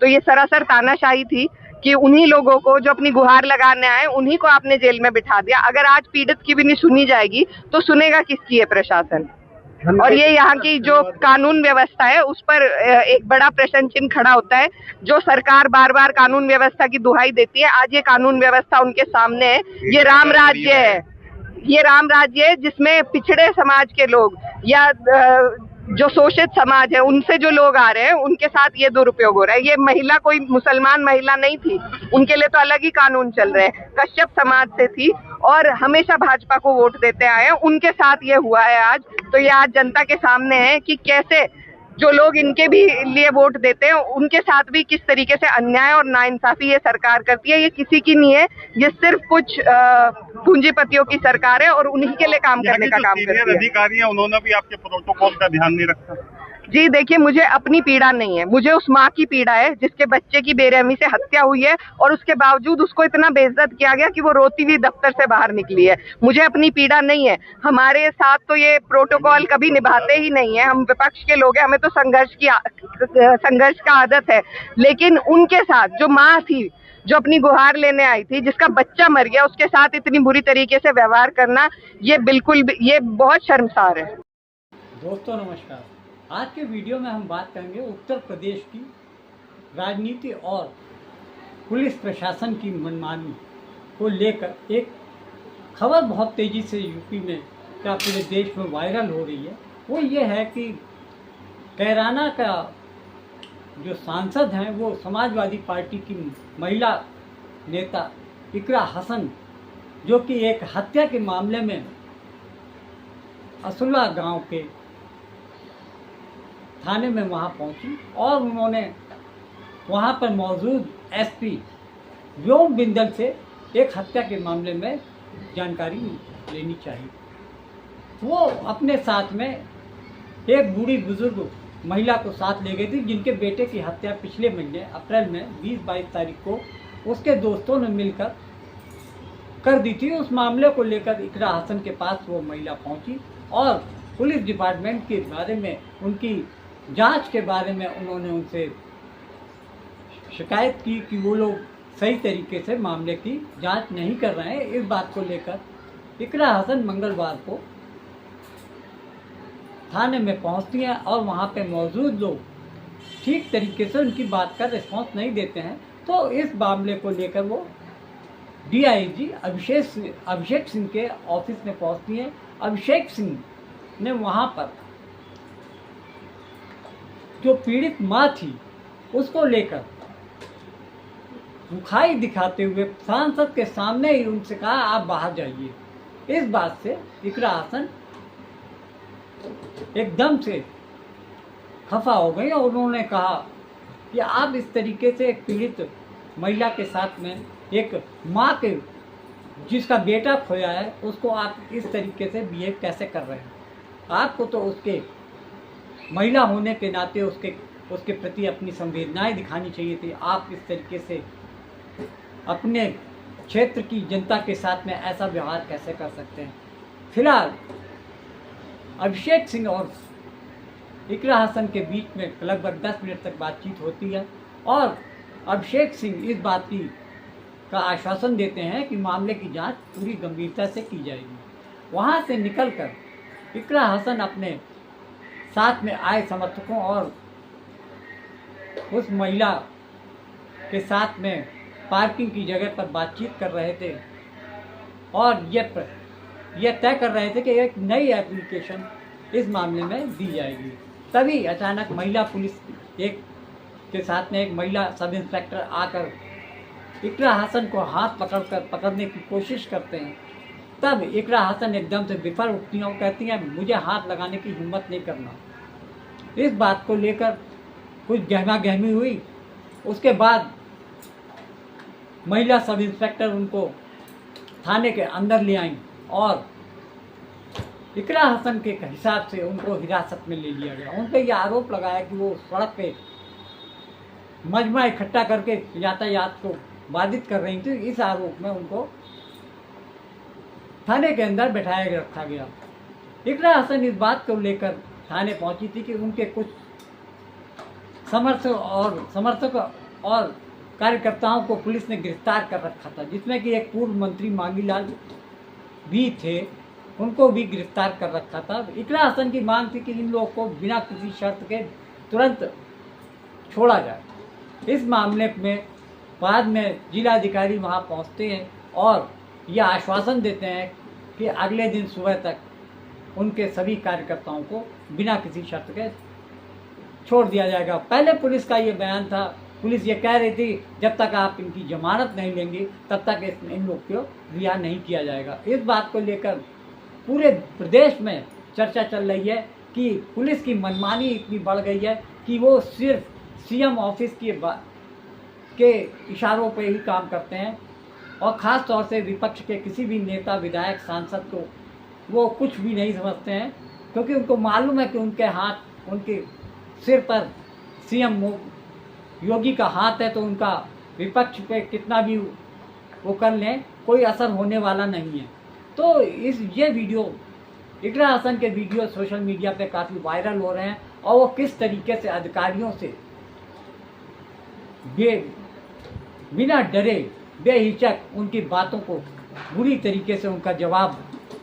तो ये सरासर तानाशाही थी कि उन्हीं लोगों को जो अपनी गुहार लगाने आए उन्हीं को आपने जेल में बिठा दिया। अगर आज पीड़ित की भी नहीं सुनी जाएगी तो सुनेगा किसकी है प्रशासन? और ये यहाँ की जो कानून व्यवस्था है उस पर एक बड़ा प्रश्न चिन्ह खड़ा होता है। जो सरकार बार बार कानून व्यवस्था की दुहाई देती है, आज ये कानून व्यवस्था उनके सामने है। ये राम राज्य है, ये राम राज्य है जिसमें पिछड़े समाज के लोग या जो शोषित समाज है उनसे जो लोग आ रहे हैं उनके साथ ये दुरुपयोग हो रहा है। ये महिला कोई मुसलमान महिला नहीं थी, उनके लिए तो अलग ही कानून चल रहे हैं। कश्यप समाज से थी और हमेशा भाजपा को वोट देते आए हैं, उनके साथ ये हुआ है आज। तो ये आज जनता के सामने है कि कैसे जो लोग इनके भी लिए वोट देते हैं उनके साथ भी किस तरीके से अन्याय और नाइंसाफी ये सरकार करती है। ये किसी की नहीं है, ये सिर्फ कुछ पूंजीपतियों की सरकार है और उन्हीं के लिए काम करने का काम करती है। अधिकारी हैं उन्होंने भी आपके प्रोटोकॉल का ध्यान नहीं रखा। जी देखिए, मुझे अपनी पीड़ा नहीं है, मुझे उस माँ की पीड़ा है जिसके बच्चे की बेरहमी से हत्या हुई है और उसके बावजूद उसको इतना बेइज्जत किया गया कि वो रोती हुई दफ्तर से बाहर निकली है। मुझे अपनी पीड़ा नहीं है। हमारे साथ तो ये प्रोटोकॉल कभी निभाते ही नहीं है। हम विपक्ष के लोग हैं, हमें तो संघर्ष का आदत है। लेकिन उनके साथ जो माँ थी, जो अपनी गुहार लेने आई थी, जिसका बच्चा मर गया, उसके साथ इतनी बुरी तरीके से व्यवहार करना ये बहुत शर्मसार है। दोस्तों नमस्कार। आज के वीडियो में हम बात करेंगे उत्तर प्रदेश की राजनीति और पुलिस प्रशासन की मनमानी को लेकर। एक खबर बहुत तेज़ी से यूपी में क्या पूरे देश में वायरल हो रही है। वो ये है कि कैराना का जो सांसद हैं वो समाजवादी पार्टी की महिला नेता इकरा हसन, जो कि एक हत्या के मामले में असुल्ला गांव के थाने में वहाँ पहुँची और उन्होंने वहाँ पर मौजूद एसपी व्योम बिंदल से एक हत्या के मामले में जानकारी लेनी चाहिए। वो अपने साथ में एक बूढ़ी बुजुर्ग महिला को साथ ले गई थी, जिनके बेटे की हत्या पिछले महीने अप्रैल में 20-22 तारीख को उसके दोस्तों ने मिलकर कर दी थी। उस मामले को लेकर इकरा हसन के पास वो महिला पहुंची और पुलिस डिपार्टमेंट के बारे में, उनकी जांच के बारे में उन्होंने उनसे शिकायत की कि वो लोग सही तरीके से मामले की जांच नहीं कर रहे हैं। इस बात को लेकर इकरा हसन मंगलवार को थाने में पहुंचती हैं और वहां पे मौजूद लोग ठीक तरीके से उनकी बात का रिस्पॉन्स नहीं देते हैं। तो इस मामले को लेकर वो डीआईजी अभिषेक सिंह के ऑफिस में पहुंचती हैं। अभिषेक सिंह ने वहां पर जो पीड़ित माँ थी उसको लेकर रुखाई दिखाते हुए सांसद के सामने ही उनसे कहा आप बाहर जाइए। इस बात से इकरा हसन एकदम से खफा हो गई और उन्होंने कहा कि आप इस तरीके से एक पीड़ित महिला के साथ में एक माँ के जिसका बेटा खोया है उसको आप इस तरीके से बिहेव कैसे कर रहे हैं? आपको तो उसके महिला होने के नाते उसके प्रति अपनी संवेदनाएं दिखानी चाहिए थी। आप इस तरीके से अपने क्षेत्र की जनता के साथ में ऐसा व्यवहार कैसे कर सकते हैं? फिलहाल अभिषेक सिंह और इकरा हसन के बीच में लगभग 10 मिनट तक बातचीत होती है और अभिषेक सिंह इस बात का आश्वासन देते हैं कि मामले की जांच पूरी गंभीरता से की जाएगी। वहां से निकलकर इकरा हसन अपने साथ में आए समर्थकों और उस महिला के साथ में पार्किंग की जगह पर बातचीत कर रहे थे और यह तय कर रहे थे कि एक नई एप्लीकेशन इस मामले में दी जाएगी। तभी अचानक महिला पुलिस के साथ में एक महिला सब इंस्पेक्टर आकर इकरा हसन को हाथ पकड़ने की कोशिश करते हैं। तब इकरा हसन एकदम से बिफर उठती हैं और कहती हैं मुझे हाथ लगाने की हिम्मत नहीं करना। इस बात को लेकर कुछ गहमा गहमी हुई। उसके बाद महिला सब इंस्पेक्टर उनको थाने के अंदर ले आई और इकरा हसन के हिसाब से उनको हिरासत में ले लिया गया। उन पर यह आरोप लगाया कि वो सड़क पे मजमा इकट्ठा करके यातायात को बाधित कर रही थी। इस आरोप में उनको थाने के अंदर बैठाया रखा गया। इकरा हसन इस बात को लेकर थाने पहुंची थी कि उनके कुछ समर्थक और कार्यकर्ताओं को पुलिस ने गिरफ्तार कर रखा था, जिसमें कि एक पूर्व मंत्री मांगीलाल भी थे, उनको भी गिरफ्तार कर रखा था। इकरा हसन की मांग थी कि इन लोगों को बिना किसी शर्त के तुरंत छोड़ा जाए। इस मामले में बाद में जिलाधिकारी वहां पहुंचते हैं और यह आश्वासन देते हैं कि अगले दिन सुबह तक उनके सभी कार्यकर्ताओं को बिना किसी शर्त के छोड़ दिया जाएगा। पहले पुलिस का ये बयान था, पुलिस ये कह रही थी जब तक आप इनकी जमानत नहीं लेंगी तब तक इन लोग को रिहा नहीं किया जाएगा। इस बात को लेकर पूरे प्रदेश में चर्चा चल रही है कि पुलिस की मनमानी इतनी बढ़ गई है कि वो सिर्फ सीएम ऑफिस के इशारों पे ही काम करते हैं और ख़ास तौर से विपक्ष के किसी भी नेता, विधायक, सांसद को वो कुछ भी नहीं समझते हैं, क्योंकि उनको मालूम है कि उनके हाथ, उनके सिर पर सीएम योगी का हाथ है, तो उनका विपक्ष पे कितना भी वो कर लें कोई असर होने वाला नहीं है। तो ये वीडियो, इकरा हसन के वीडियो सोशल मीडिया पे काफ़ी वायरल हो रहे हैं और वो किस तरीके से अधिकारियों से बिना डरे बेहिचक उनकी बातों को बुरी तरीके से उनका जवाब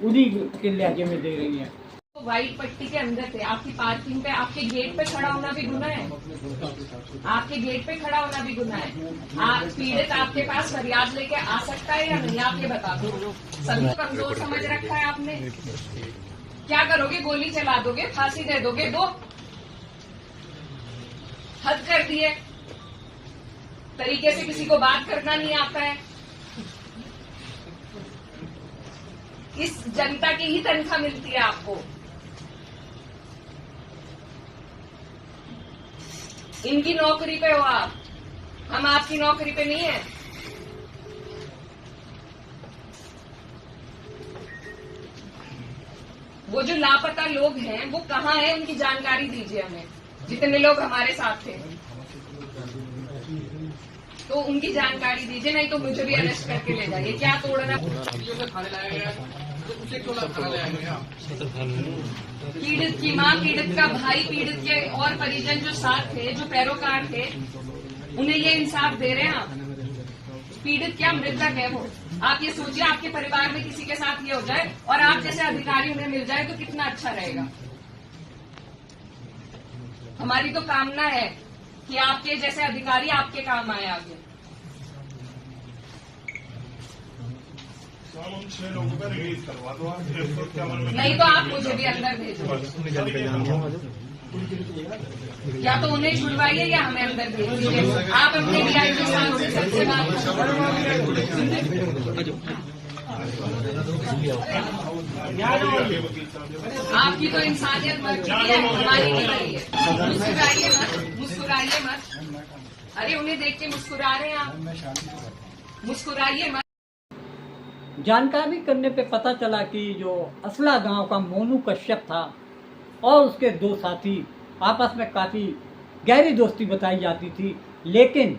उन्हीं के लहजे में दे रही हैं। व्हाइट पट्टी के अंदर थे, आपकी पार्किंग पे, आपके गेट पे खड़ा होना भी गुनाह है। आपके गेट पे खड़ा होना भी गुनाह है। आप पीड़ित आपके पास फरियाद लेके आ सकता है या नहीं, आप ये बता दो। सभी को कमजोर समझ रखा है आपने। क्या करोगे? गोली चला दोगे? फांसी दे दोगे? दो, हद कर दिए। तरीके से किसी को बात करना नहीं आता है। इस जनता की ही तनख्वाह मिलती है आपको। इनकी नौकरी पे हो आप, हम आपकी नौकरी पे नहीं है। वो जो लापता लोग हैं वो कहाँ हैं, उनकी जानकारी दीजिए हमें। जितने लोग हमारे साथ थे तो उनकी जानकारी दीजिए, नहीं तो मुझे भी अरेस्ट करके ले जाइए। क्या तोड़ना? पीड़ित की मां, पीड़ित का भाई, पीड़ित के और परिजन जो साथ थे, जो पैरोकार थे, उन्हें ये इंसाफ दे रहे हैं आप। पीड़ित क्या, मृतक है वो। आप ये सोचिए आपके परिवार में किसी के साथ ये हो जाए और आप जैसे अधिकारी उन्हें मिल जाए तो कितना अच्छा रहेगा। हमारी तो कामना है कि आपके जैसे अधिकारी आपके काम आए आगे। उन 6 लोगों का रिलीज करवा दो आप, नहीं तो आप मुझे भी अंदर भेजो। या तो उन्हें छुड़वाइए या हमें अंदर भेजिए। आप अपने वीआई के साथ सबसे बात आपकी तो इंसानियत मर चुकी है, हमारी नहीं रही है। मुस्कुराइए मत, मुस्कुराइए मत। अरे उन्हें देख के मुस्कुरा रहे हैं आप, मुस्कुराइए मत। जानकारी करने पे पता चला कि जो असला गांव का मोनू कश्यप था और उसके 2 साथी आपस में काफ़ी गहरी दोस्ती बताई जाती थी, लेकिन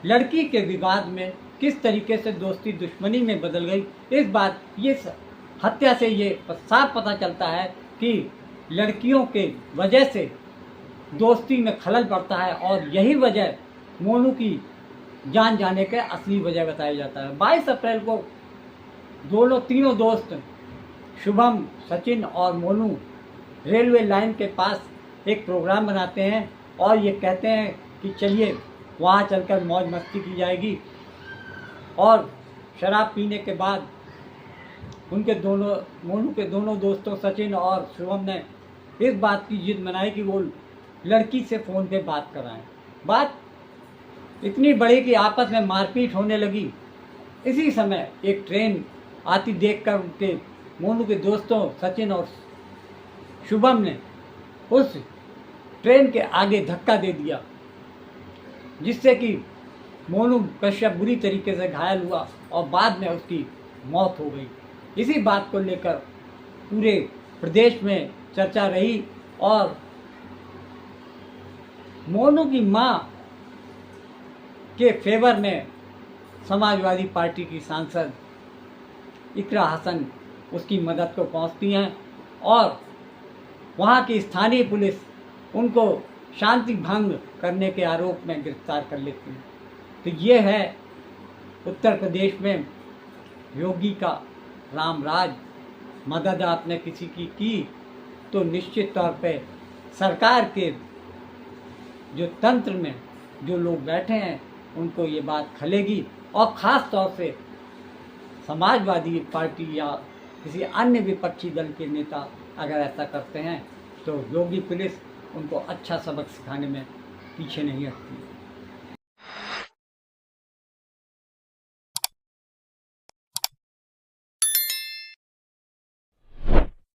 लड़की के विवाद में किस तरीके से दोस्ती दुश्मनी में बदल गई, इस बात ये हत्या से ये साफ पता चलता है कि लड़कियों के वजह से दोस्ती में खलल पड़ता है और यही वजह मोनू की जान जाने के असली वजह बताया जाता है। 22 अप्रैल को तीनों दोस्त शुभम, सचिन और मोनू रेलवे लाइन के पास एक प्रोग्राम बनाते हैं और ये कहते हैं कि चलिए वहाँ चलकर मौज मस्ती की जाएगी। और शराब पीने के बाद मोनू के दोनों दोस्तों सचिन और शुभम ने इस बात की जिद बनाई कि वो लड़की से फ़ोन पे बात कराएं। बात इतनी बड़ी कि आपस में मारपीट होने लगी। इसी समय एक ट्रेन आती देखकर उनके मोनू के दोस्तों सचिन और शुभम ने उस ट्रेन के आगे धक्का दे दिया, जिससे कि मोनू कश्यप बुरी तरीके से घायल हुआ और बाद में उसकी मौत हो गई। इसी बात को लेकर पूरे प्रदेश में चर्चा रही और मोनू की मां के फेवर में समाजवादी पार्टी की सांसद इकरा हसन उसकी मदद को पहुंचती हैं और वहां की स्थानीय पुलिस उनको शांति भंग करने के आरोप में गिरफ्तार कर लेती है। तो ये है उत्तर प्रदेश में योगी का राम राज। मदद आपने किसी की तो निश्चित तौर पे सरकार के जो तंत्र में जो लोग बैठे हैं उनको ये बात खलेगी, और ख़ास तौर से समाजवादी पार्टी या किसी अन्य विपक्षी दल के नेता अगर ऐसा करते हैं तो योगी पुलिस उनको अच्छा सबक सिखाने में पीछे नहीं हटती।